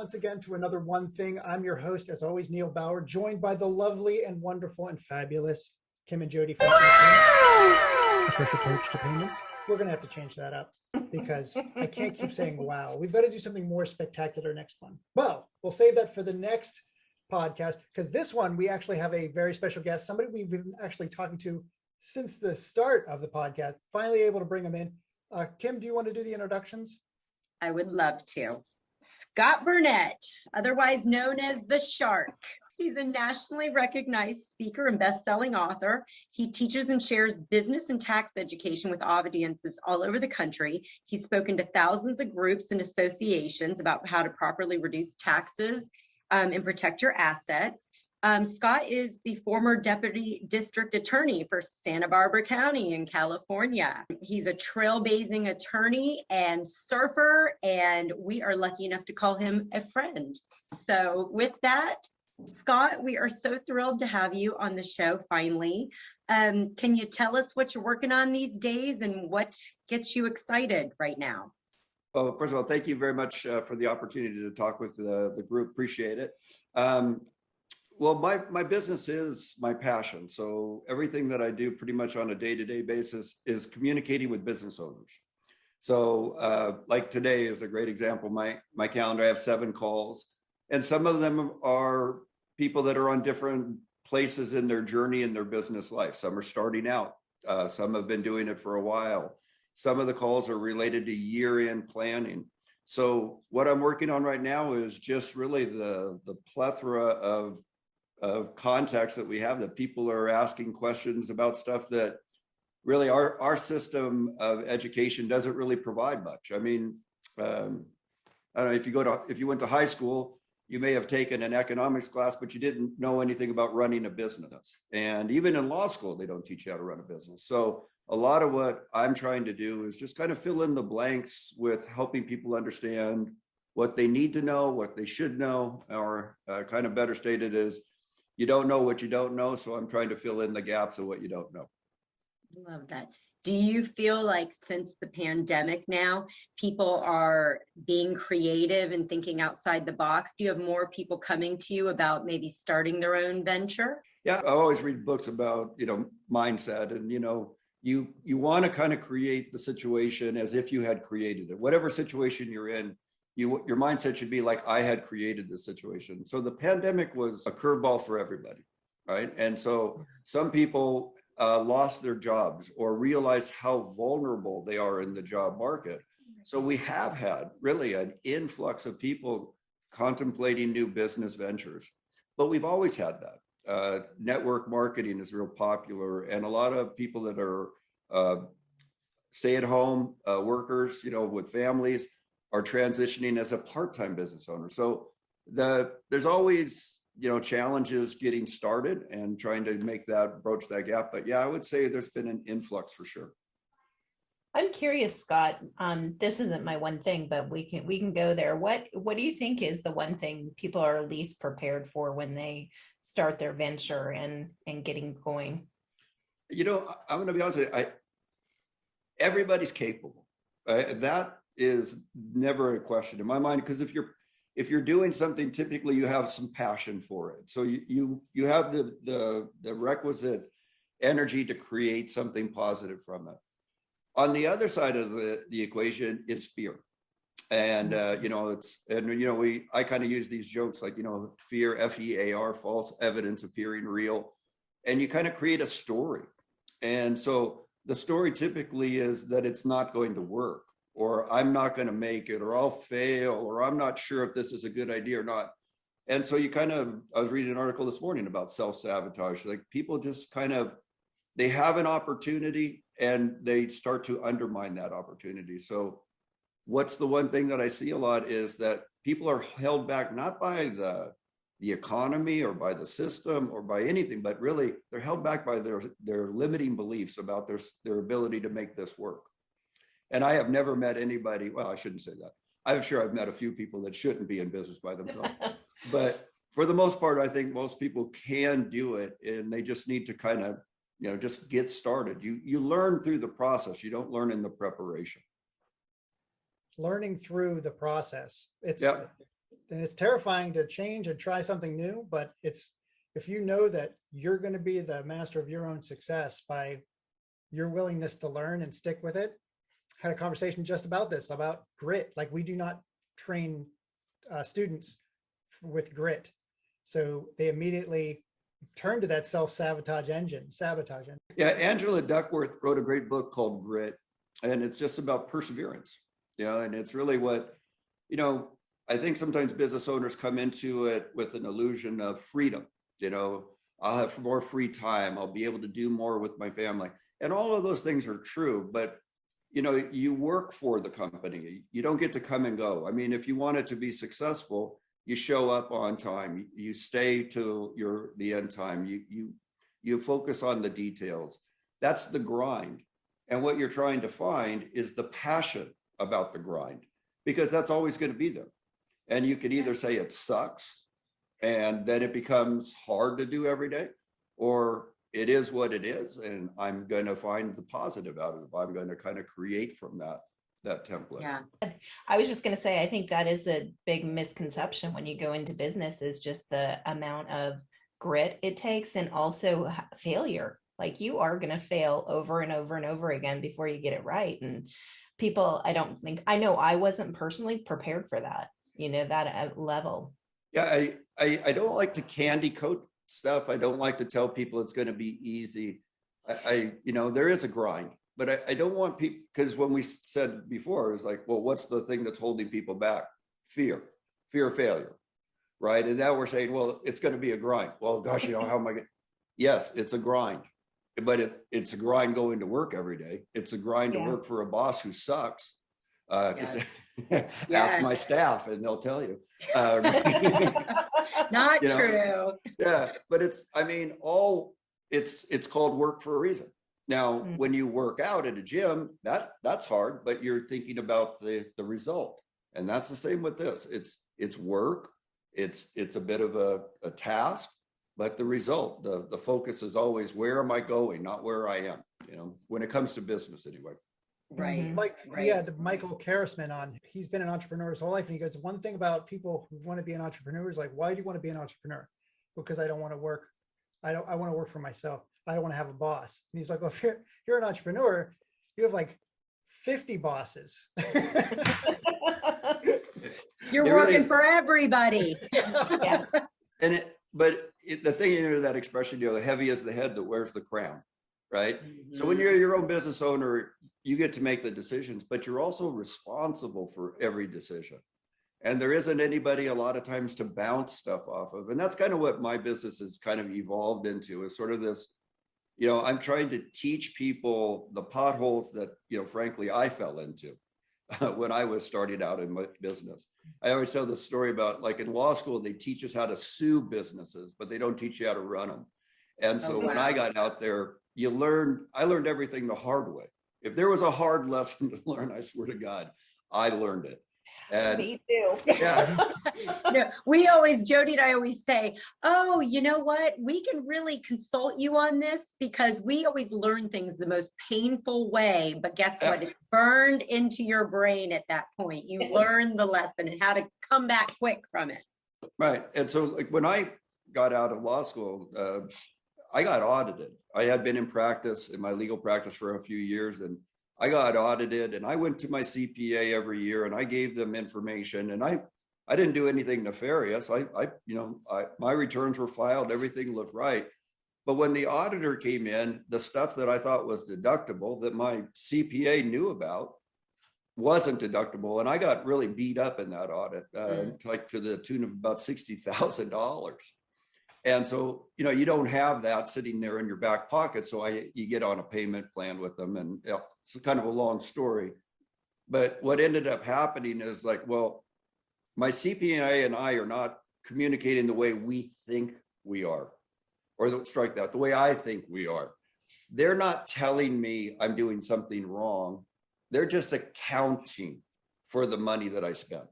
once again to another One Thing. I'm your host, as always, Neil Bauer, joined by the lovely and wonderful and fabulous Kim and Jody from A Fresh Approach to Payments. We're going to have to change that up because I can't keep saying wow. We've got to do something more spectacular next one. Well, we'll save that for the next podcast because this one, we actually have a very special guest, somebody we've been actually talking to since the start of the podcast, finally able to bring them in. Kim, do you want to do the introductions? I would love to. Scott Burnett, otherwise known as the Shark. He's a nationally recognized speaker and best-selling author. He teaches and shares business and tax education with audiences all over the country. He's spoken to thousands of groups and associations about how to properly reduce taxes and protect your assets. Scott is the former deputy district attorney for Santa Barbara County in California. He's a trailblazing attorney and surfer, and we are lucky enough to call him a friend. So with that, Scott, we are so thrilled to have you on the show finally. Can you tell us what you're working on these days and what gets you excited right now? Well, first of all, thank you very much for the opportunity to talk with the group. Appreciate it. Well, my business is my passion. So everything that I do pretty much on a day-to-day basis is communicating with business owners. So like today is a great example. My calendar, I have 7 calls, and some of them are people that are on different places in their journey in their business life. Some are starting out. Some have been doing it for a while. Some of the calls are related to year-end planning. So what I'm working on right now is just really the plethora of contacts that we have, that people are asking questions about stuff that really our system of education doesn't really provide much. I mean, I don't know, if you went to high school, you may have taken an economics class, but you didn't know anything about running a business. And even in law school, they don't teach you how to run a business. So a lot of what I'm trying to do is just kind of fill in the blanks with helping people understand what they need to know, what they should know, or kind of better stated is, you don't know what you don't know. So I'm trying to fill in the gaps of what you don't know. Love that. Do you feel like since the pandemic now, people are being creative and thinking outside the box? Do you have more people coming to you about maybe starting their own venture? Yeah, I always read books about, mindset, and, you want to kind of create the situation as if you had created it. Whatever situation you're in, your mindset should be like, I had created this situation. So the pandemic was a curveball for everybody, right? And so some people lost their jobs or realized how vulnerable they are in the job market. So we have had really an influx of people contemplating new business ventures, but we've always had that. Network marketing is real popular, and a lot of people that are stay-at-home workers, with families, are transitioning as a part-time business owner. So there's always, challenges getting started and trying to broach that gap. But yeah, I would say there's been an influx for sure. I'm curious, Scott. This isn't my one thing, but we can go there. What do you think is the one thing people are least prepared for when they start their venture and getting going? I'm going to be honest with you. Everybody's capable. That is never a question in my mind, because if you're doing something, typically you have some passion for it. So you have the requisite energy to create something positive from it. On the other side of the equation is fear. And I kind of use these jokes like, fear, FEAR, false evidence appearing real. And you kind of create a story. And so the story typically is that it's not going to work, or I'm not going to make it, or I'll fail, or I'm not sure if this is a good idea or not. And so I was reading an article this morning about self-sabotage. Like people just they have an opportunity and they start to undermine that opportunity. So what's the one thing that I see a lot is that people are held back, not by the economy or by the system or by anything, but really they're held back by their limiting beliefs about their ability to make this work. And I have never met anybody, well, I shouldn't say that. I'm sure I've met a few people that shouldn't be in business by themselves. But for the most part, I think most people can do it, and they just need to kind of, just get started. You learn through the process. You don't learn in the preparation. Learning through the process. It's it's terrifying to change and try something new, but if you know that you're going to be the master of your own success by your willingness to learn and stick with it. Had a conversation just about this, about grit. Like, we do not train students with grit. So they immediately turn to that sabotage engine. Yeah, Angela Duckworth wrote a great book called Grit, and it's just about perseverance. And it's really what, I think sometimes business owners come into it with an illusion of freedom. I'll have more free time. I'll be able to do more with my family. And all of those things are true, but you work for the company. You don't get to come and go. I mean, if you want it to be successful, you show up on time, you stay to the end time, you focus on the details. That's the grind. And what you're trying to find is the passion about the grind, because that's always going to be there. And you can either say it sucks and then it becomes hard to do every day, or it is what it is, and I'm going to find the positive out of it. I'm going to kind of create from that template. Yeah. I was just going to say, I think that is a big misconception when you go into business, is just the amount of grit it takes, and also failure. Like, you are going to fail over and over and over again before you get it right. And people, I know I wasn't personally prepared for that, that level. Yeah, I don't like to candy coat stuff. I don't like to tell people it's going to be easy. There is a grind, but I don't want people, because when we said before, it was like, well, what's the thing that's holding people back? Fear of failure, right? And now we're saying, well, it's going to be a grind. Well, gosh, how am I going? Yes, it's a grind, but it's a grind going to work every day. It's a grind to work for a boss who sucks. Ask my staff and they'll tell you. Not true. Yeah, but it's called work for a reason. Now, when you work out at a gym, that's hard, but you're thinking about the result. And that's the same with this. It's work. It's a bit of a task, but the result, the focus is always, where am I going, not where I am, when it comes to business anyway. Right. We had Michael Karasman on. He's been an entrepreneur his whole life. And he goes, one thing about people who want to be an entrepreneur is like, why do you want to be an entrepreneur? Because I don't want to work. I want to work for myself. I don't want to have a boss. And he's like, well, if you're an entrepreneur, you have like 50 bosses. You're working for everybody. Yeah. But the thing, that expression, heavy is the head that wears the crown. Right. Mm-hmm. So when you're your own business owner, you get to make the decisions, but you're also responsible for every decision. And there isn't anybody a lot of times to bounce stuff off of. And that's kind of what my business has kind of evolved into, is sort of this, I'm trying to teach people the potholes that, frankly, I fell into when I was starting out in my business. I always tell this story about, like, in law school, they teach us how to sue businesses, but they don't teach you how to run them. And so when I got out there, I learned everything the hard way. If there was a hard lesson to learn, I swear to God, I learned it. And me too. Yeah. No, Jody and I always say, oh, you know what? We can really consult you on this, because we always learn things the most painful way. But guess what? It's burned into your brain at that point. You learn the lesson and how to come back quick from it. Right. And so, like, when I got out of law school, I got audited. I had been in my legal practice for a few years, and I got audited, and I went to my CPA every year, and I gave them information, and I didn't do anything nefarious. My returns were filed, everything looked right. But when the auditor came in, the stuff that I thought was deductible that my CPA knew about wasn't deductible. And I got really beat up in that audit, like to the tune of about $60,000. And so, you don't have that sitting there in your back pocket. So you get on a payment plan with them, and it's kind of a long story. But what ended up happening is, like, well, my CPA and I are not communicating the way we think we are, or the way I think we are. They're not telling me I'm doing something wrong. They're just accounting for the money that I spent.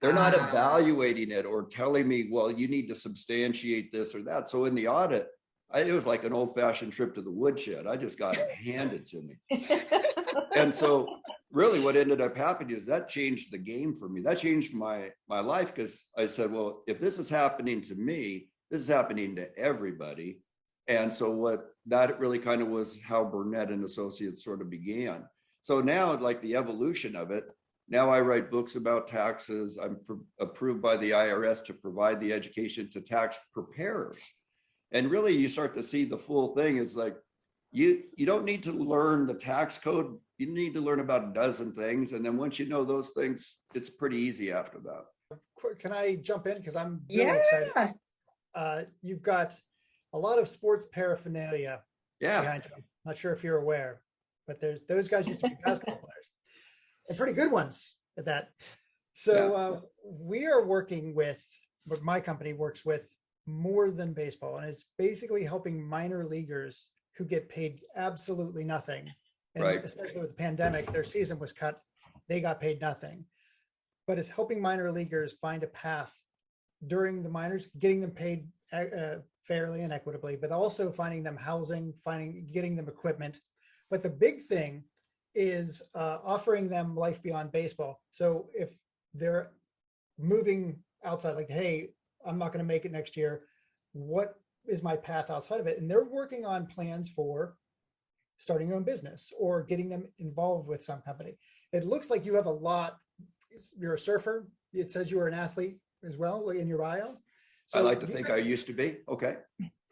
They're not evaluating it or telling me, well, you need to substantiate this or that. So in the audit, it was like an old-fashioned trip to the woodshed. I just got it handed to me. And so really what ended up happening is that changed the game for me. That changed my life, because I said, well, if this is happening to me, this is happening to everybody. And so what that really kind of was how Burnett and Associates sort of began. So now, like the evolution of it, now I write books about taxes. I'm approved by the IRS to provide the education to tax preparers. And really you start to see the full thing is like, you don't need to learn the tax code. You need to learn about a dozen things. And then once you know those things, it's pretty easy after that. Can I jump in? Because I'm really excited. You've got a lot of sports paraphernalia behind you. Not sure if you're aware, but those guys used to be basketball players, and pretty good ones at that. So we are working with, what my company works with, more than baseball, and it's basically helping minor leaguers who get paid absolutely nothing. And especially with the pandemic, their season was cut. They got paid nothing. But it's helping minor leaguers find a path during the minors, getting them paid fairly and equitably, but also finding them housing, getting them equipment. But the big thing is offering them life beyond baseball. So if they're moving outside, like, hey, I'm not going to make it next year, what is my path outside of it? And they're working on plans for starting your own business or getting them involved with some company. It looks like you have a lot. You're a surfer. It says you were an athlete as well in your bio. So I like to think I used to be. Okay.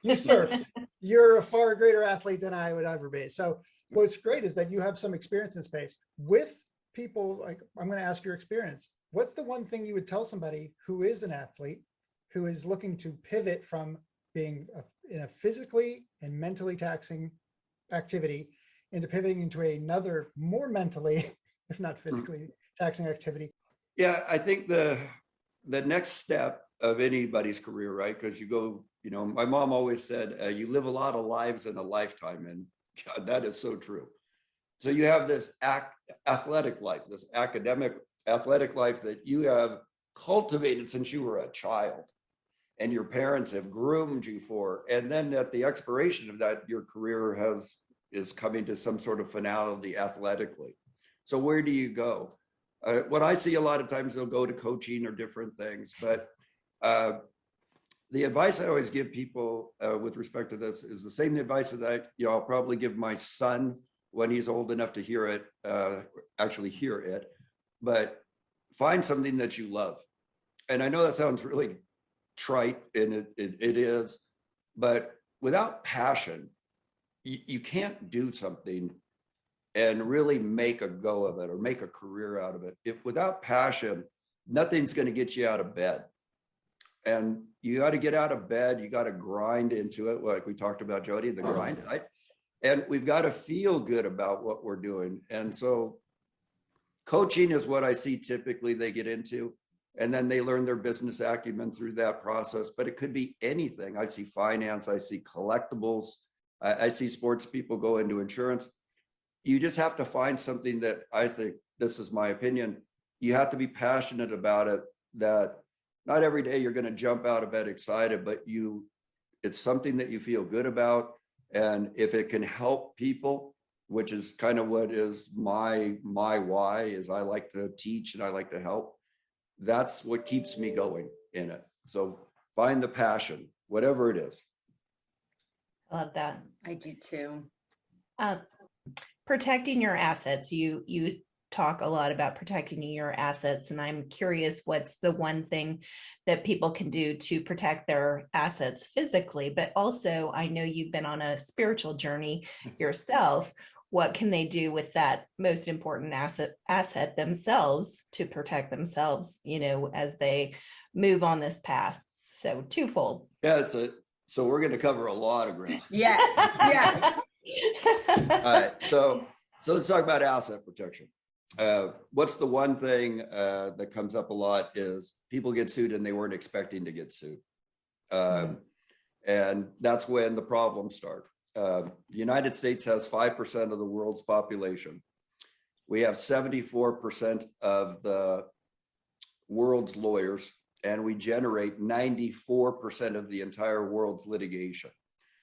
You surfed. You're a far greater athlete than I would ever be. So what's great is that you have some experience in space with people. Like, I'm going to ask your experience. What's the one thing you would tell somebody who is an athlete, who is looking to pivot from being in a physically and mentally taxing activity into pivoting into another more mentally, if not physically taxing activity? Yeah, I think the next step of anybody's career, right? Because you go, my mom always said, you live a lot of lives in a lifetime. And God, that is so true. So you have this athletic life, this academic athletic life that you have cultivated since you were a child, and your parents have groomed you for. And then at the expiration of that, your career is coming to some sort of finality athletically. So where do you go? What I see a lot of times, they'll go to coaching or different things, but the advice I always give people with respect to this is the same advice that I'll probably give my son when he's old enough to hear it, but find something that you love. And I know that sounds really trite, and it is, but without passion, you can't do something and really make a go of it or make a career out of it. If without passion, nothing's going to get you out of bed. And you got to get out of bed. You got to grind into it. Like we talked about, Jody, the grind, right? And we've got to feel good about what we're doing. And so coaching is what I see typically they get into. And then they learn their business acumen through that process. But it could be anything. I see finance. I see collectibles. I see sports people go into insurance. You just have to find something that, I think, this is my opinion, you have to be passionate about it, that not every day you're going to jump out of bed excited, but it's something that you feel good about. And if it can help people, which is kind of what is my why, is I like to teach and I like to help. That's what keeps me going in it. So find the passion, whatever it is. I love that. I do too. Protecting your assets. You talk a lot about protecting your assets, and I'm curious, what's the one thing that people can do to protect their assets physically, but also I know you've been on a spiritual journey yourself. What can they do with that most important asset themselves to protect themselves, as they move on this path? So twofold. Yeah, so we're going to cover a lot of ground. Yeah. All right, so let's talk about asset protection. What's the one thing that comes up a lot is people get sued and they weren't expecting to get sued. And that's when the problems start. The United States has 5% of the world's population. We have 74% of the world's lawyers, and we generate 94% of the entire world's litigation.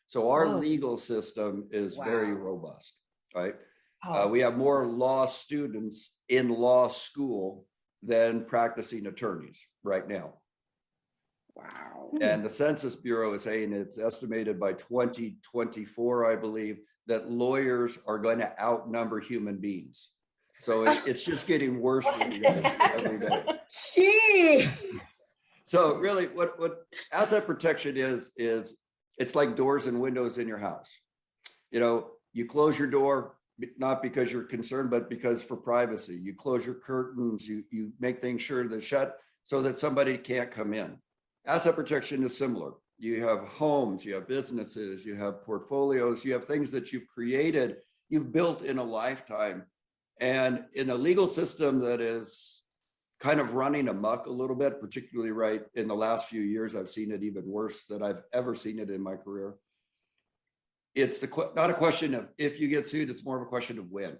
So our legal system is very robust, right? We have more law students in law school than practicing attorneys right now. Wow. And the Census Bureau is saying it's estimated by 2024, I believe, that lawyers are going to outnumber human beings. So it's just getting worse for you guys every day. Gee. So really what asset protection is it's like doors and windows in your house. You close your door, not because you're concerned, but because for privacy. You close your curtains, you make things sure they're shut so that somebody can't come in. Asset protection is similar. You have homes, you have businesses, you have portfolios, you have things that you've created, you've built in a lifetime. And in a legal system that is kind of running amok a little bit, particularly right in the last few years, I've seen it even worse than I've ever seen it in my career. It's not a question of if you get sued, it's more of a question of when.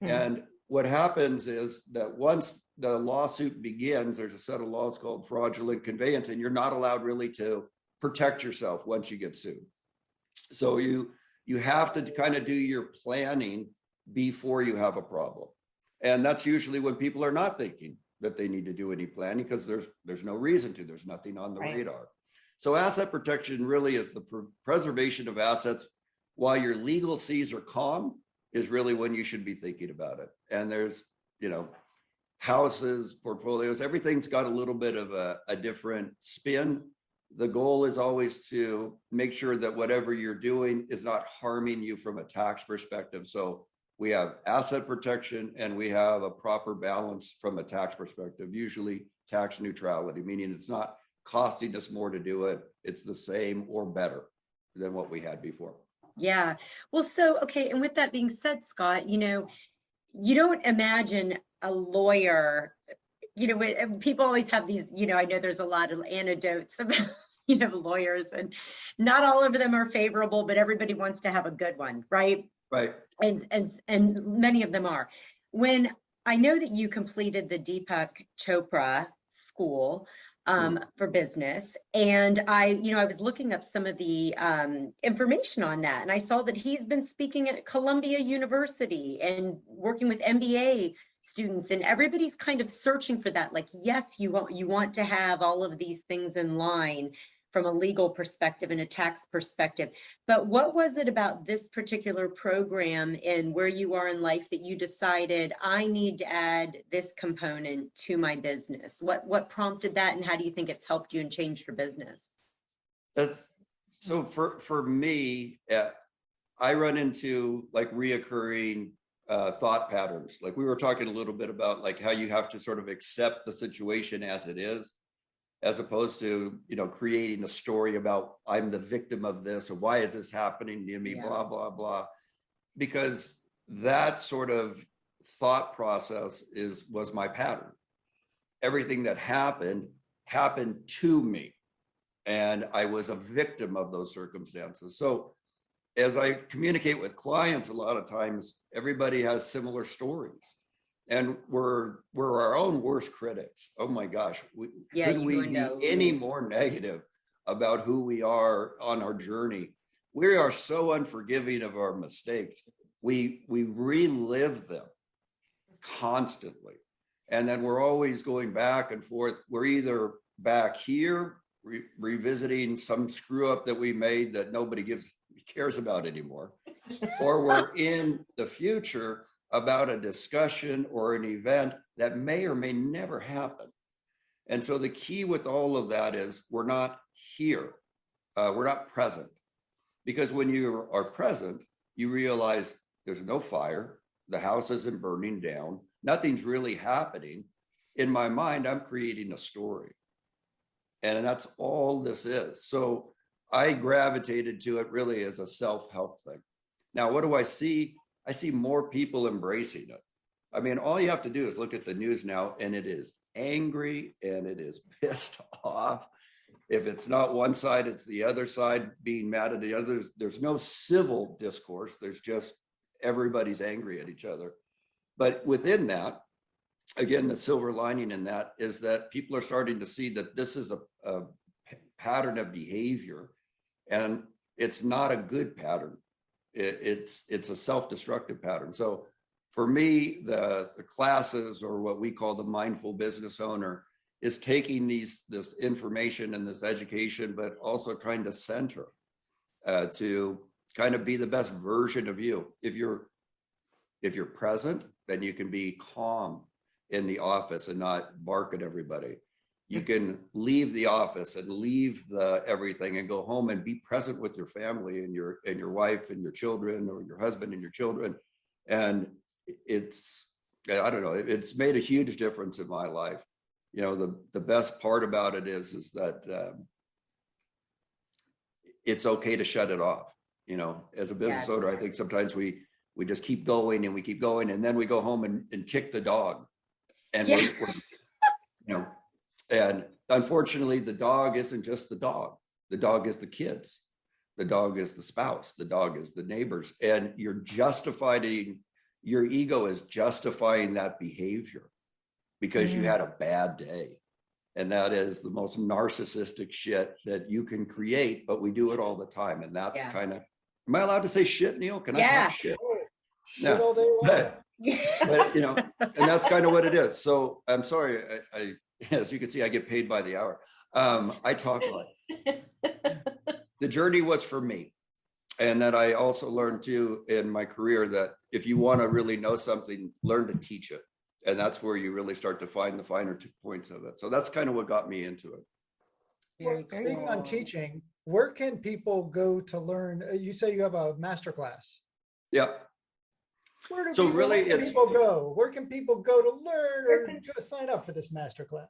And what happens is that once the lawsuit begins, there's a set of laws called fraudulent conveyance, and you're not allowed really to protect yourself once you get sued. So you have to kind of do your planning before you have a problem. And that's usually when people are not thinking that they need to do any planning because there's no reason to, there's nothing on the radar. So asset protection really is the preservation of assets while your legal seas are calm is really when you should be thinking about it. And there's, houses, portfolios, everything's got a little bit of a different spin. The goal is always to make sure that whatever you're doing is not harming you from a tax perspective. So we have asset protection and we have a proper balance from a tax perspective, usually tax neutrality, meaning it's not costing us more to do it. It's the same or better than what we had before. Yeah. Well, so, okay. And with that being said, Scott, you don't imagine a lawyer, people always have these, I know there's a lot of anecdotes about, lawyers, and not all of them are favorable, but everybody wants to have a good one, right? Right. And many of them are. When I know that you completed the Deepak Chopra school for business, and I was looking up some of the information on that, and I saw that he's been speaking at Columbia University and working with MBA students, and everybody's kind of searching for that. Like, yes, you want to have all of these things in line from a legal perspective and a tax perspective. But what was it about this particular program and where you are in life that you decided I need to add this component to my business? What prompted that, and how do you think it's helped you and changed your business? So for me, I run into like reoccurring thought patterns. Like we were talking a little bit about like how you have to sort of accept the situation as it is, as opposed to, creating a story about I'm the victim of this, or why is this happening to me, blah, blah, blah. Because that sort of thought process was my pattern. Everything that happened to me, and I was a victim of those circumstances. So as I communicate with clients, a lot of times everybody has similar stories. And we're our own worst critics. Oh my gosh, could we be any more negative about who we are on our journey? We are so unforgiving of our mistakes. We relive them constantly. And then we're always going back and forth. We're either back here, revisiting some screw up that we made that nobody cares about anymore, or we're in the future about a discussion or an event that may or may never happen. And so the key with all of that is we're not here, we're not present. Because when you are present, you realize there's no fire, the house isn't burning down, nothing's really happening. In my mind, I'm creating a story. And that's all this is. So I gravitated to it really as a self-help thing. Now, what do I see? I see more people embracing it. I mean, all you have to do is look at the news now, and it is angry and it is pissed off. If it's not one side, it's the other side being mad at the other. There's no civil discourse. There's just everybody's angry at each other. But within that, again, the silver lining in that is that people are starting to see that this is a pattern of behavior, and it's not a good pattern. It's a self-destructive pattern. So for me, the classes, or what we call the mindful business owner, is taking this information and this education, but also trying to center to kind of be the best version of you. If you're present, then you can be calm in the office and not bark at everybody. You can leave the office and leave everything and go home and be present with your family and your wife and your children, or your husband and your children. And I don't know, it's made a huge difference in my life. The best part about it is that it's okay to shut it off. As a business owner, I think sometimes we just keep going and we keep going, and then we go home and kick the dog. And and unfortunately, the dog isn't just the dog. The dog is the kids. The dog is the spouse. The dog is the neighbors. And your ego is justifying that behavior because you had a bad day. And that is the most narcissistic shit that you can create, but we do it all the time. And that's kind of, am I allowed to say shit, Neil? Can I talk shit? Shit all day long. But and that's kind of what it is. So I'm sorry, I as you can see, I get paid by the hour. I talk a lot. The journey was for me. And that I also learned too in my career that if you want to really know something, learn to teach it. And that's where you really start to find the finer points of it. So that's kind of what got me into it. Well, speaking on teaching, where can people go to learn? You say you have a masterclass. Yeah. Where can people go? Where can people go to learn or just sign up for this masterclass?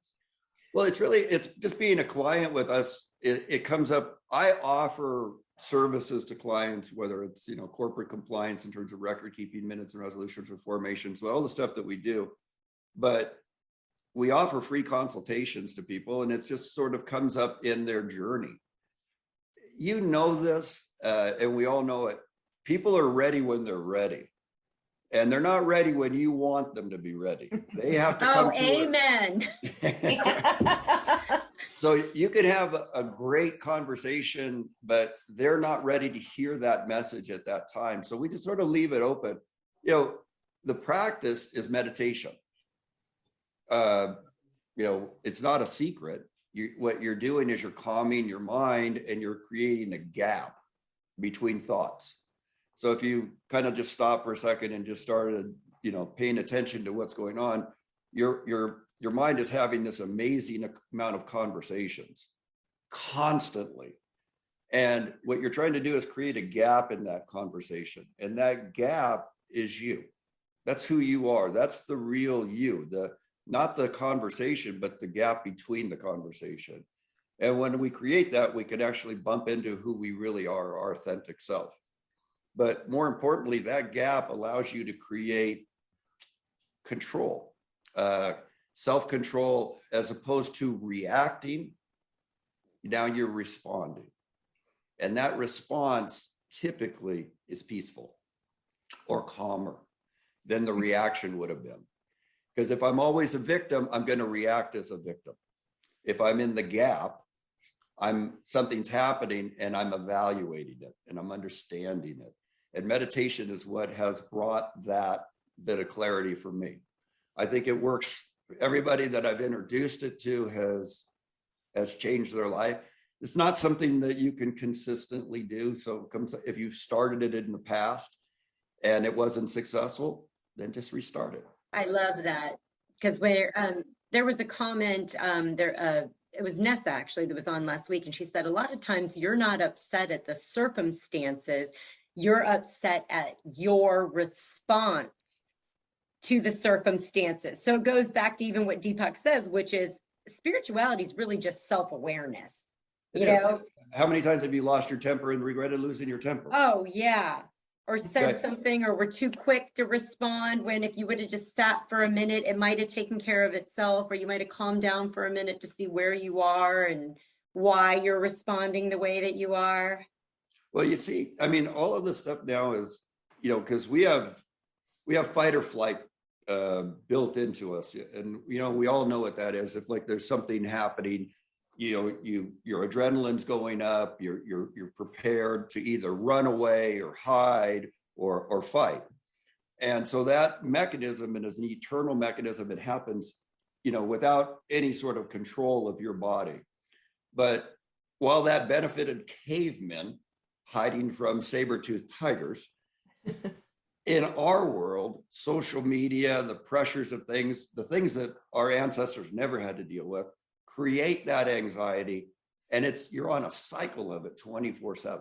Well, it's just being a client with us. It comes up. I offer services to clients, whether it's corporate compliance in terms of record keeping, minutes and resolutions or formations, so all the stuff that we do. But we offer free consultations to people, and it just sort of comes up in their journey. This, and we all know it. People are ready when they're ready. And they're not ready when you want them to be ready. They have to come to amen. So you can have a great conversation, but they're not ready to hear that message at that time. So we just sort of leave it open. The practice is meditation. It's not a secret. What you're doing is you're calming your mind and you're creating a gap between thoughts. So if you kind of just stop for a second and just started, paying attention to what's going on, your mind is having this amazing amount of conversations constantly. And what you're trying to do is create a gap in that conversation. And that gap is you. That's who you are. That's the real you, not the conversation, but the gap between the conversation. And when we create that, we can actually bump into who we really are, our authentic self. But more importantly, that gap allows you to create control, self-control, as opposed to reacting. Now you're responding. And that response typically is peaceful or calmer than the reaction would have been. Because if I'm always a victim, I'm going to react as a victim. If I'm in the gap, something's happening and I'm evaluating it and I'm understanding it. And meditation is what has brought that bit of clarity for me. I think it works. Everybody that I've introduced it to has changed their life. It's not something that you can consistently do. So if you've started it in the past and it wasn't successful, then just restart it. I love that, because there was a comment it was Nessa actually that was on last week, and she said a lot of times you're not upset at the circumstances, you're upset at your response to the circumstances. So it goes back to even what Deepak says, which is spirituality is really just self-awareness. How many times have you lost your temper and regretted losing your temper? Oh yeah. Or said something, or were too quick to respond, when if you would have just sat for a minute, it might have taken care of itself, or you might have calmed down for a minute to see where you are and why you're responding the way that you are. Well, you see, all of this stuff now is, because we have fight or flight built into us. And, we all know what that is. If there's something happening, your adrenaline's going up, you're prepared to either run away or hide or fight. And so that mechanism, and is an eternal mechanism, it happens, without any sort of control of your body. But while that benefited cavemen hiding from saber-toothed tigers, in our world, social media, the pressures of things, the things that our ancestors never had to deal with, create that anxiety, and you're on a cycle of it 24/7.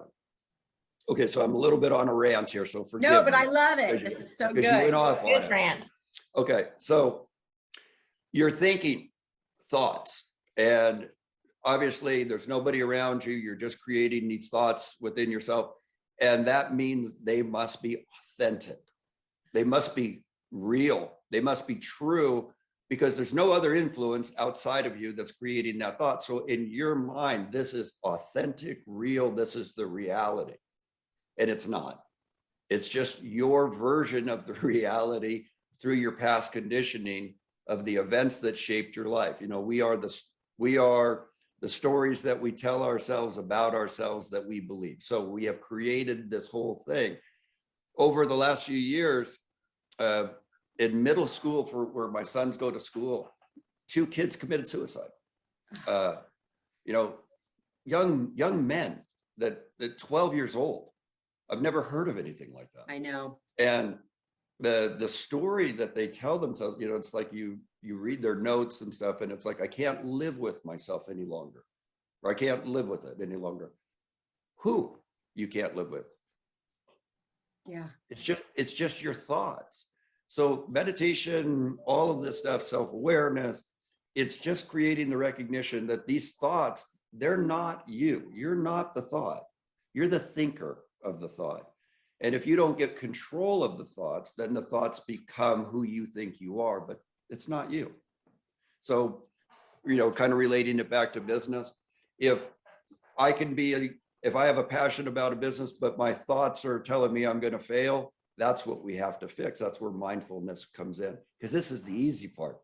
Okay, so I'm a little bit on a rant here, so forgive me. No, but I love it. This is so good. You went off on Good it. rant. Okay, so you're thinking thoughts, and obviously there's nobody around you. You're just creating these thoughts within yourself, and that means they must be authentic. They must be real. They must be true, because there's no other influence outside of you that's creating that thought. So in your mind, this is authentic, real. This is the reality. And it's not. It's just your version of the reality through your past conditioning of the events that shaped your life. We are the stories that we tell ourselves about ourselves that we believe. So we have created this whole thing. Over the last few years, in middle school, for where my sons go to school, 2 kids committed suicide. Young men that 12 years old. I've never heard of anything like that. I know. And the story that they tell themselves, it's like you read their notes and stuff, and it's like, I can't live with myself any longer, or I can't live with it any longer. Who you can't live with? Yeah. It's just your thoughts. So meditation, all of this stuff, self-awareness, it's just creating the recognition that these thoughts, they're not you. You're not the thought. You're the thinker of the thought. And if you don't get control of the thoughts, then the thoughts become who you think you are, but it's not you. So, kind of relating it back to business, if I have a passion about a business, but my thoughts are telling me I'm going to fail, that's what we have to fix. That's where mindfulness comes in, because this is the easy part.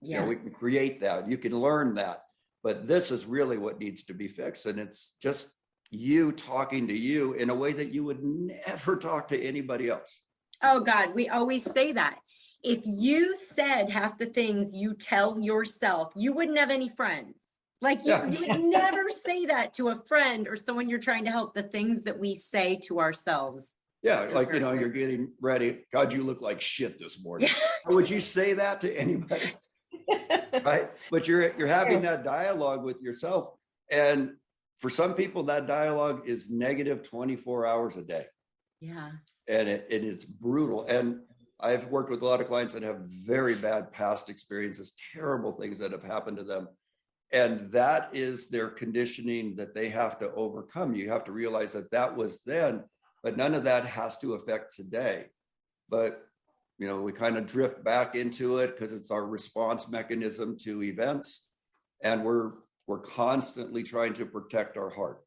Yeah. We can create that. You can learn that, but this is really what needs to be fixed. And it's just you talking to you in a way that you would never talk to anybody else. Oh God, we always say that. If you said half the things you tell yourself, you wouldn't have any friends. Like you would never say that to a friend or someone you're trying to help, the things that we say to ourselves. Yeah, like, you're getting ready. God, you look like shit this morning. How would you say that to anybody? Right? But you're having that dialogue with yourself. And for some people, that dialogue is negative 24 hours a day. Yeah. And it's brutal. And I've worked with a lot of clients that have very bad past experiences, terrible things that have happened to them. And that is their conditioning that they have to overcome. You have to realize that was then, but none of that has to affect today. But, we kind of drift back into it because it's our response mechanism to events. And we're constantly trying to protect our heart,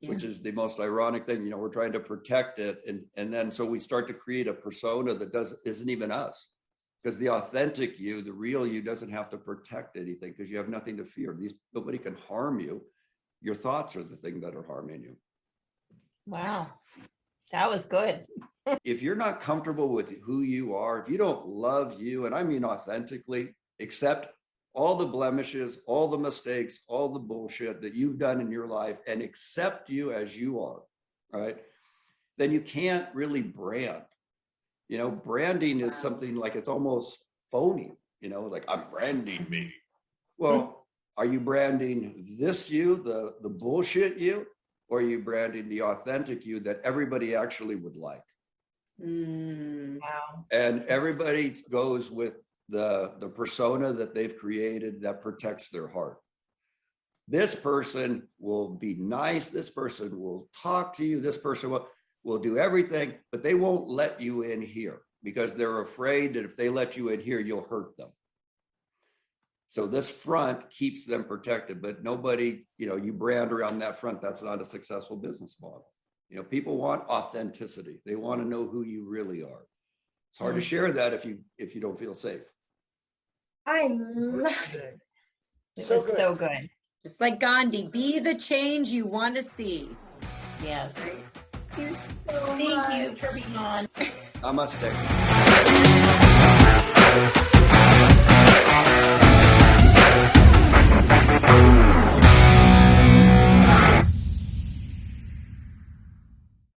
which is the most ironic thing. We're trying to protect it. And then so we start to create a persona that isn't even us. Because the authentic you, the real you, doesn't have to protect anything because you have nothing to fear. Nobody can harm you. Your thoughts are the thing that are harming you. Wow, that was good. If you're not comfortable with who you are, if you don't love you, and I mean authentically, accept all the blemishes, all the mistakes, all the bullshit that you've done in your life, and accept you as you are, right? Then you can't really brand. Branding is something like, it's almost phony, like, I'm branding me. Well, are you branding this you, the bullshit you, or are you branding the authentic you that everybody actually would like? Wow. And everybody goes with the persona that they've created that protects their heart. This person will be nice. This person will talk to you. This person will do everything, but they won't let you in here because they're afraid that if they let you in here, you'll hurt them. So this front keeps them protected, but nobody, you brand around that front. That's not a successful business model. People want authenticity. They want to know who you really are. It's hard to share that if you don't feel safe. I love it. It So was good. so good. Just like Gandhi, be the change you want to see. Yes. Thank you so Thank much. you for being on. Namaste.